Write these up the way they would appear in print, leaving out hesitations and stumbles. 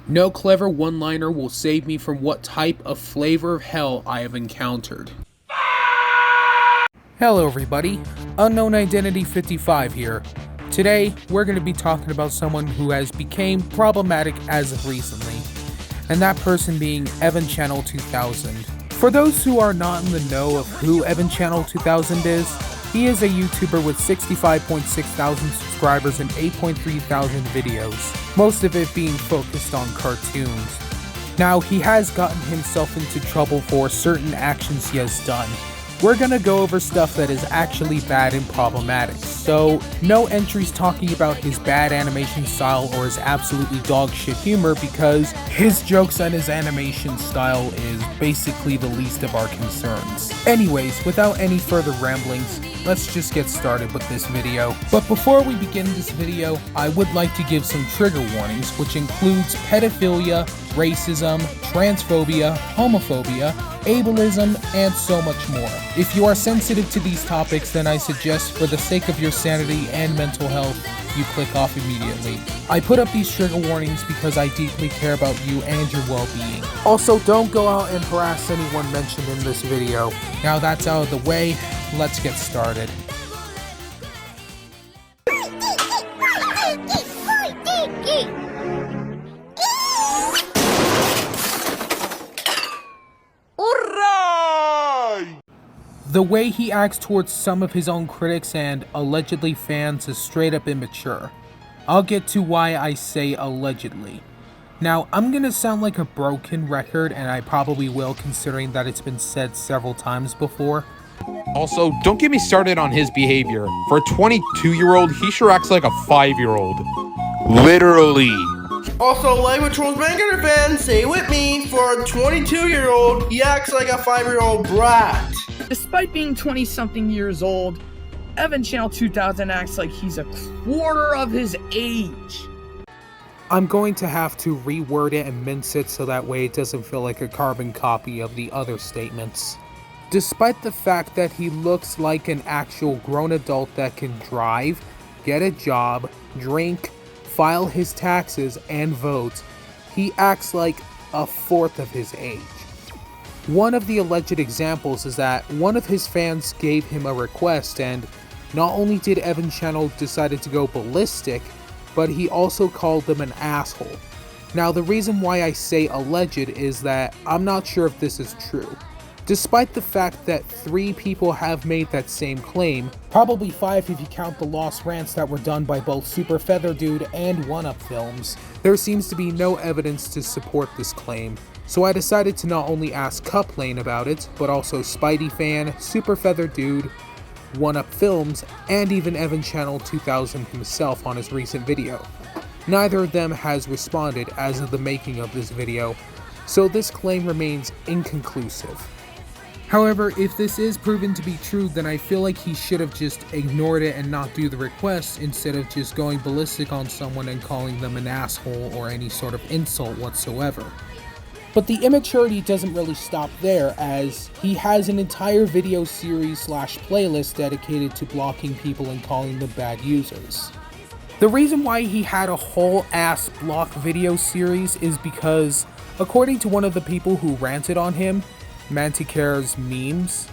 No clever one-liner will save me from what type of flavor of hell I have encountered. Hello everybody, Unknown Identity 55 here. Today, we're going to be talking about someone who has become problematic as of recently, and that person being Evan Channel 2000. For those who are not in the know of who Evan Channel 2000 is, he is a YouTuber with 65.6 thousand subscribers and 8.3 thousand videos, most of it being focused on cartoons. Now, he has gotten himself into trouble for certain actions he has done. We're gonna go over stuff that is actually bad and problematic, so no entries talking about his bad animation style or his absolutely dog shit humor, because his jokes and his animation style is basically the least of our concerns. Anyways, without any further ramblings, let's just get started with this video. But before we begin this video, I would like to give some trigger warnings, which includes pedophilia, racism, transphobia, homophobia, ableism, and so much more. If you are sensitive to these topics, then I suggest, for the sake of your sanity and mental health, you click off immediately. I put up these trigger warnings because I deeply care about you and your well-being. Also, don't go out and harass anyone mentioned in this video. Now that's out of the way, let's get started. The way he acts towards some of his own critics and allegedly fans is straight up immature. I'll get to why I say allegedly. Now, I'm gonna sound like a broken record, and I probably will, considering that it's been said several times before. Also, don't get me started on his behavior. For a 22-year-old, he sure acts like a 5-year-old. Literally. Also, like what Trolls Banger fans, say it with me, for a 22-year-old, he acts like a 5-year-old brat. Despite being 20-something years old, Evan Channel 2000 acts like he's a quarter of his age. I'm going to have to reword it and mince it so that way it doesn't feel like a carbon copy of the other statements. Despite the fact that he looks like an actual grown adult that can drive, get a job, drink, file his taxes, and vote, he acts like a fourth of his age. One of the alleged examples is that one of his fans gave him a request, and not only did Evan Channel decided to go ballistic, but he also called them an asshole. Now, the reason why I say alleged is that I'm not sure if this is true. Despite the fact that 3 people have made that same claim, probably 5 if you count the lost rants that were done by both Super Feather Dude and 1UP Films, there seems to be no evidence to support this claim. So I decided to not only ask Cuplane about it, but also Spidey Fan, Super Feather Dude, 1UP Films, and even Evan Channel 2000 himself on his recent video. Neither of them has responded as of the making of this video, so this claim remains inconclusive. However, if this is proven to be true, then I feel like he should have just ignored it and not do the request, instead of just going ballistic on someone and calling them an asshole or any sort of insult whatsoever. But the immaturity doesn't really stop there, as he has an entire video series / playlist dedicated to blocking people and calling them bad users. The reason why he had a whole ass block video series is because, according to one of the people who ranted on him, Manticare's memes,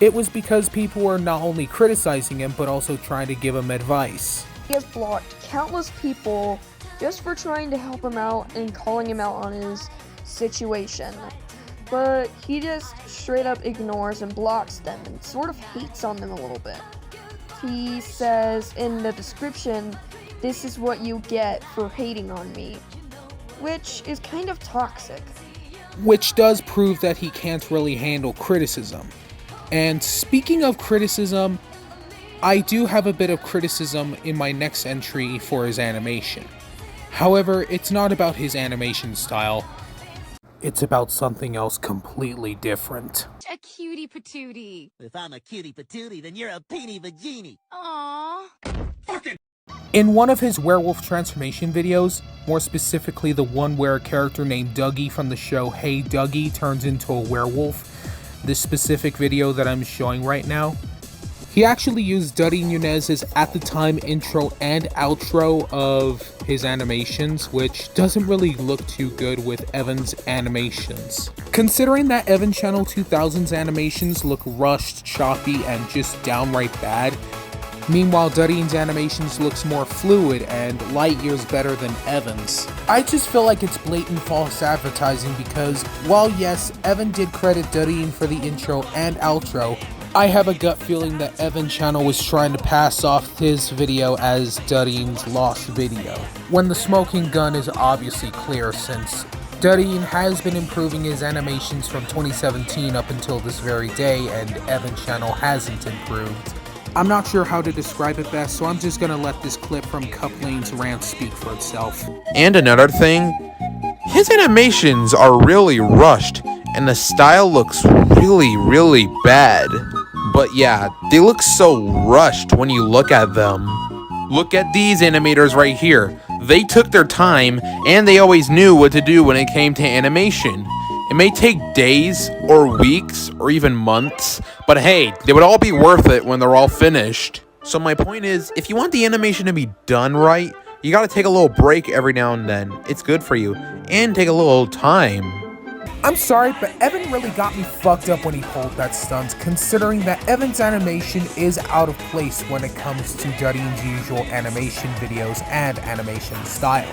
it was because people were not only criticizing him but also trying to give him advice. He has blocked countless people just for trying to help him out and calling him out on his situation, but he just straight up ignores and blocks them and sort of hates on them a little bit. He says in the description, "This is what you get for hating on me," which is kind of toxic. Which does prove that he can't really handle criticism. And speaking of criticism, I do have a bit of criticism in my next entry for his animation. However, it's not about his animation style. It's about something else completely different. A cutie patootie. If I'm a cutie patootie, then you're a peenie vagini. Aww. In one of his werewolf transformation videos, more specifically the one where a character named Dougie from the show Hey Dougie turns into a werewolf, this specific video that I'm showing right now, He actually used Duddy Nunez's at the time intro and outro of his animations, which doesn't really look too good with Evan's animations. Considering that Evan Channel 2000's animations look rushed, choppy, and just downright bad, meanwhile Duddy's animations looks more fluid and light years better than Evan's. I just feel like it's blatant false advertising because, while yes, Evan did credit Duddy for the intro and outro, I have a gut feeling that Evan Channel was trying to pass off his video as Duddy's lost video, when the smoking gun is obviously clear since Duddy has been improving his animations from 2017 up until this very day, and Evan Channel hasn't improved. I'm not sure how to describe it best, so I'm just gonna let this clip from Couplane's rant speak for itself. And another thing, his animations are really rushed, and the style looks really bad. But yeah, they look so rushed when you look at them. Look at these animators right here. They took their time, and they always knew what to do when it came to animation. It may take days, or weeks, or even months, but hey, they would all be worth it when they're all finished. So my point is, if you want the animation to be done right, you gotta take a little break every now and then. It's good for you, and take a little time. I'm sorry, but Evan really got me fucked up when he pulled that stunt, considering that Evan's animation is out of place when it comes to Duddy's usual animation videos and animation style.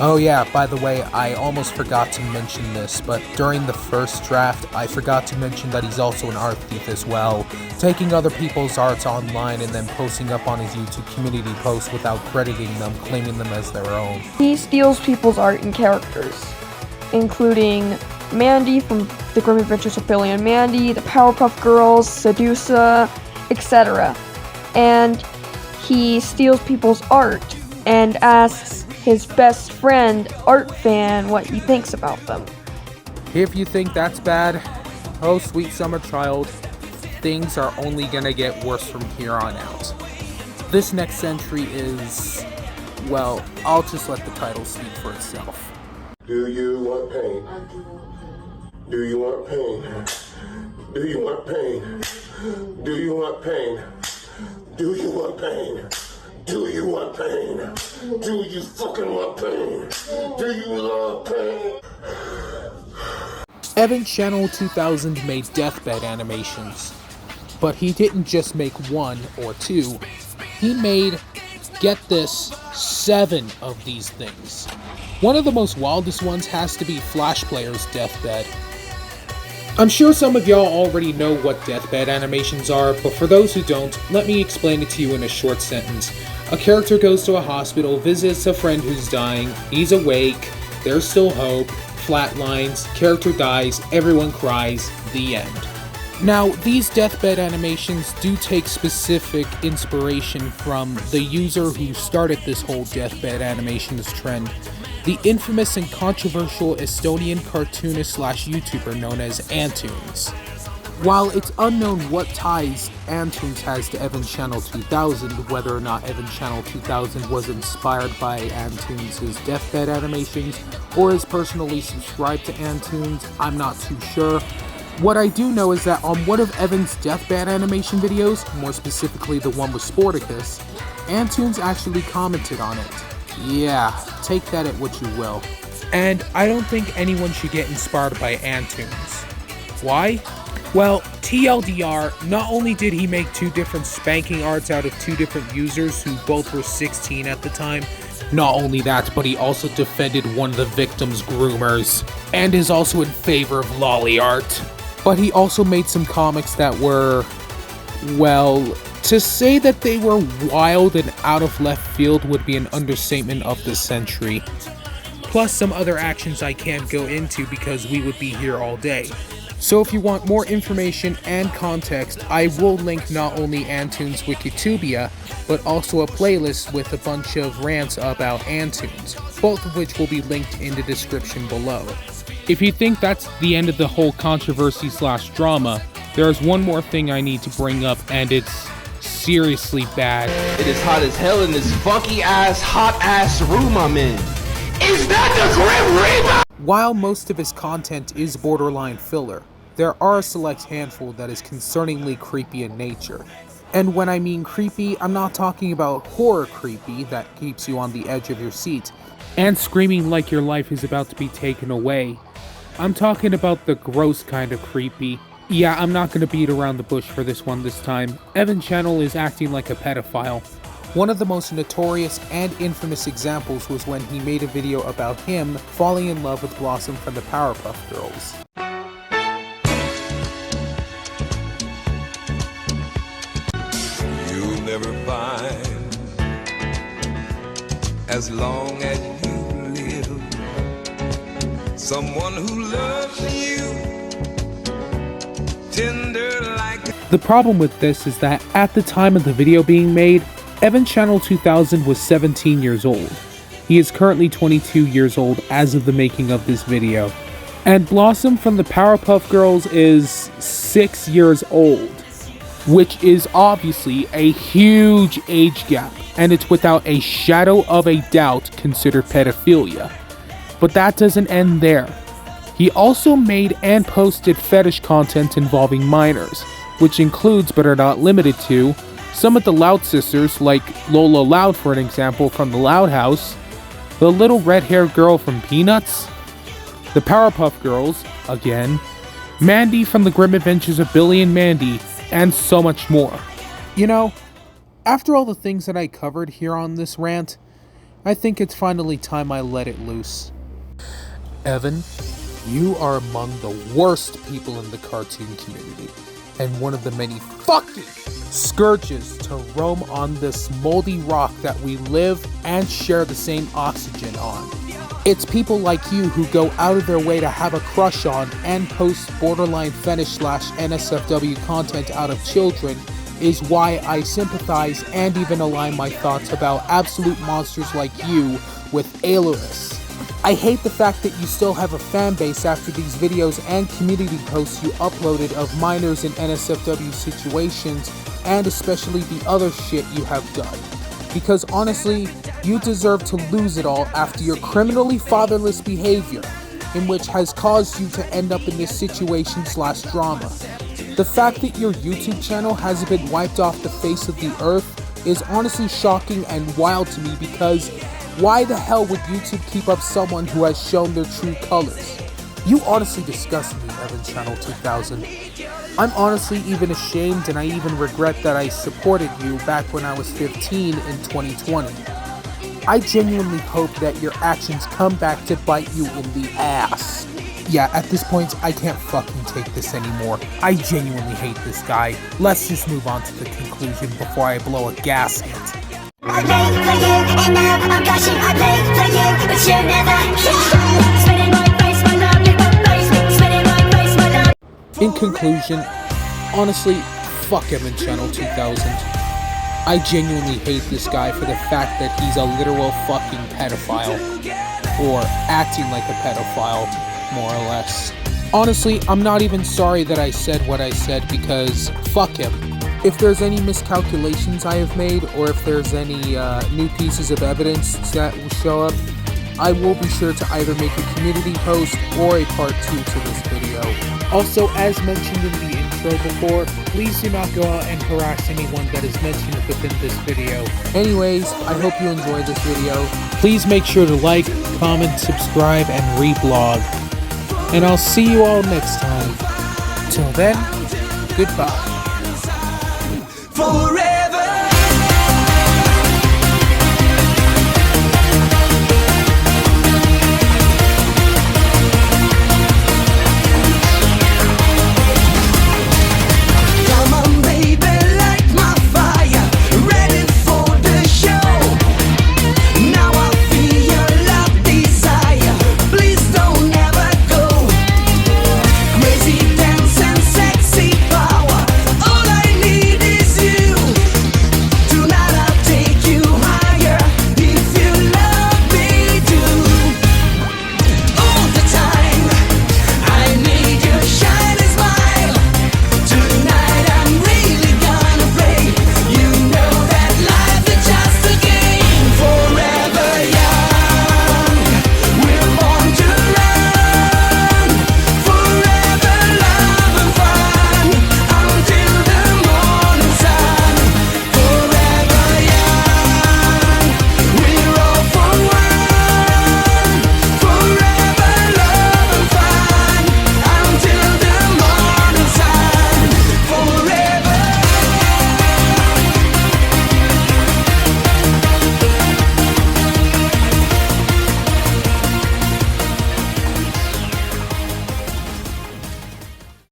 Oh yeah, by the way, I almost forgot to mention this, but during the first draft, I forgot to mention that he's also an art thief as well, taking other people's arts online and then posting up on his YouTube community posts without crediting them, claiming them as their own. He steals people's art and characters, including Mandy from The Grim Adventures of Billy and Mandy, the Powerpuff Girls, Sedusa, etc. And he steals people's art and asks his best friend, art fan, what he thinks about them. If you think that's bad, oh sweet summer child, things are only gonna get worse from here on out. This next entry is, well, I'll just let the title speak for itself. Do you want pain? Do you want pain? Do you want pain? Do you want pain? Do you want pain? Do you want pain? Do you fucking want pain? Do you love pain? Evan Channel 2000 made Deathbed animations, but he didn't just make one or two, he made, get this, 7 of these things. One of the most wildest ones has to be Flash Player's Deathbed. I'm sure some of y'all already know what Deathbed animations are, but for those who don't, let me explain it to you in a short sentence. A character goes to a hospital, visits a friend who's dying, he's awake, there's still hope, flatlines, character dies, everyone cries, the end. Now, these Deathbed animations do take specific inspiration from the user who started this whole Deathbed animations trend, the infamous and controversial Estonian cartoonist / YouTuber known as Antoons. While it's unknown what ties Antoons has to Evan Channel 2000, whether or not Evan Channel 2000 was inspired by Antoons' Deathbed animations or is personally subscribed to Antoons, I'm not too sure. What I do know is that on one of Evan's Deathbed animation videos, more specifically the one with Sporticus, Antoons actually commented on it. Yeah, take that at what you will. And I don't think anyone should get inspired by Antoons. Why? Well, TLDR, not only did he make 2 different spanking arts out of 2 different users who both were 16 at the time, not only that, but he also defended one of the victim's groomers, and is also in favor of lolly art. But he also made some comics that were, well, to say that they were wild and out of left field would be an understatement of the century. Plus some other actions I can't go into because we would be here all day. So if you want more information and context, I will link not only Antoons' Wikitubia, but also a playlist with a bunch of rants about Antoons, both of which will be linked in the description below. If you think that's the end of the whole controversy / drama, there is one more thing I need to bring up, and it's seriously bad. It is hot as hell in this funky ass, hot ass room I'm in. Is that the Grim Reaper? While most of his content is borderline filler, there are a select handful that is concerningly creepy in nature. And when I mean creepy, I'm not talking about horror creepy that keeps you on the edge of your seat and screaming like your life is about to be taken away. I'm talking about the gross kind of creepy. Yeah, I'm not gonna beat around the bush for this one this time. Evan Channel is acting like a pedophile. One of the most notorious and infamous examples was when he made a video about him falling in love with Blossom from the Powerpuff Girls. You'll never find, as long as you live, someone who loves you tender like. The problem with this is that at the time of the video being made, Evan Channel 2000 was 17 years old. He is currently 22 years old as of the making of this video. And Blossom from the Powerpuff Girls is 6 years old, which is obviously a huge age gap, and it's without a shadow of a doubt considered pedophilia. But that doesn't end there. He also made and posted fetish content involving minors, which includes but are not limited to some of the Loud sisters, like Lola Loud for an example from the Loud House, the little red-haired girl from Peanuts, the Powerpuff Girls, again, Mandy from the Grim Adventures of Billy and Mandy, and so much more. You know, after all the things that I covered here on this rant, I think it's finally time I let it loose. Evan, you are among the worst people in the cartoon community, and one of the many fucking scourges to roam on this moldy rock that we live and share the same oxygen on. It's people like you who go out of their way to have a crush on and post borderline fetish / NSFW content out of children is why I sympathize and even align my thoughts about absolute monsters like you with Ailurus. I hate the fact that you still have a fan base after these videos and community posts you uploaded of minors in NSFW situations, and especially the other shit you have done. Because honestly, you deserve to lose it all after your criminally fatherless behavior, in which has caused you to end up in this situation / drama. The fact that your YouTube channel hasn't been wiped off the face of the earth is honestly shocking and wild to me, because why the hell would YouTube keep up someone who has shown their true colors? You honestly disgust me, Evan Channel 2000. I'm honestly even ashamed, and I even regret that I supported you back when I was 15 in 2020. I genuinely hope that your actions come back to bite you in the ass. Yeah, at this point, I can't fucking take this anymore. I genuinely hate this guy. Let's just move on to the conclusion before I blow a gasket. I paid for you, and now I'm gushing. I paid for you, but you never care. Spitting my face, my love, you got face. Spitting my face, my love. In conclusion, honestly, fuck Evan Channel 2000. I genuinely hate this guy for the fact that he's a literal fucking pedophile. Or acting like a pedophile, more or less. Honestly, I'm not even sorry that I said what I said, because fuck him. If there's any miscalculations I have made, or if there's any new pieces of evidence that will show up, I will be sure to either make a community post or a part 2 to this video. Also, as mentioned in the intro before, please do not go out and harass anyone that is mentioned within this video. Anyways, I hope you enjoyed this video. Please make sure to like, comment, subscribe, and reblog. And I'll see you all next time. Till then, goodbye. Forever.